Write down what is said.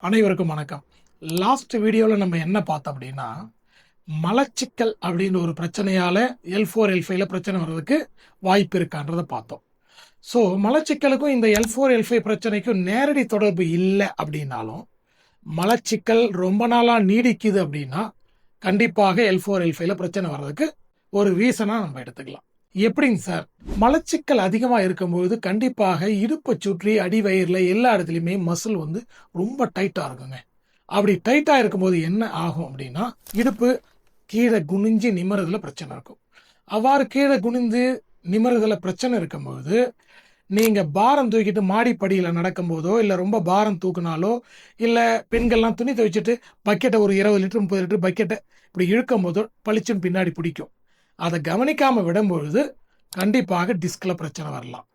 அனைவருக்கும் வணக்கம். லாஸ்ட் வீடியோவில் நம்ம என்ன பார்த்தோம் அப்படின்னா, மலச்சிக்கல் அப்படின்ற ஒரு பிரச்சனையால் L4 L5ல பிரச்சனை வர்றதுக்கு வாய்ப்பு இருக்கான்றதை பார்த்தோம். ஸோ மலச்சிக்கலுக்கும் இந்த L4 L5 பிரச்சனைக்கும் நேரடி தொடர்பு இல்லை அப்படின்னாலும், மலச்சிக்கல் ரொம்ப நாளாக நீடிக்குது அப்படின்னா கண்டிப்பாக L4 L5ல பிரச்சனை வர்றதுக்கு ஒரு ரீசனாக நம்ம எடுத்துக்கலாம். எப்படிங்க சார்? மலச்சிக்கல் அதிகமாக இருக்கும்போது கண்டிப்பாக இடுப்பை சுற்றி அடிவயிறில் எல்லா இடத்துலையுமே மசில் வந்து ரொம்ப டைட்டாக இருக்குங்க. அப்படி டைட்டாக இருக்கும்போது என்ன ஆகும் அப்படின்னா, இடுப்பு கீழே குனிஞ்சு நிமிறதுல பிரச்சனை இருக்கும். அவ்வாறு கீழே குனிந்து நிமிறதுல பிரச்சனை இருக்கும்போது, நீங்கள் பாரம் தூக்கிட்டு மாடிப்படியில் நடக்கும்போதோ இல்லை ரொம்ப பாரம் தூக்குனாலோ, இல்லை பெண்கள்லாம் துணி துவைச்சிட்டு பக்கெட்டை ஒரு 20 லிட்டர் 30 லிட்டர் பக்கெட்டை இப்படி இழுக்கும் போதோ பளிச்சுன்னு பின்னாடி பிடிக்கும். அதை கவனிக்காமல் விடும்பொழுது கண்டிப்பாக டிஸ்கில் பிரச்சனை வரலாம்.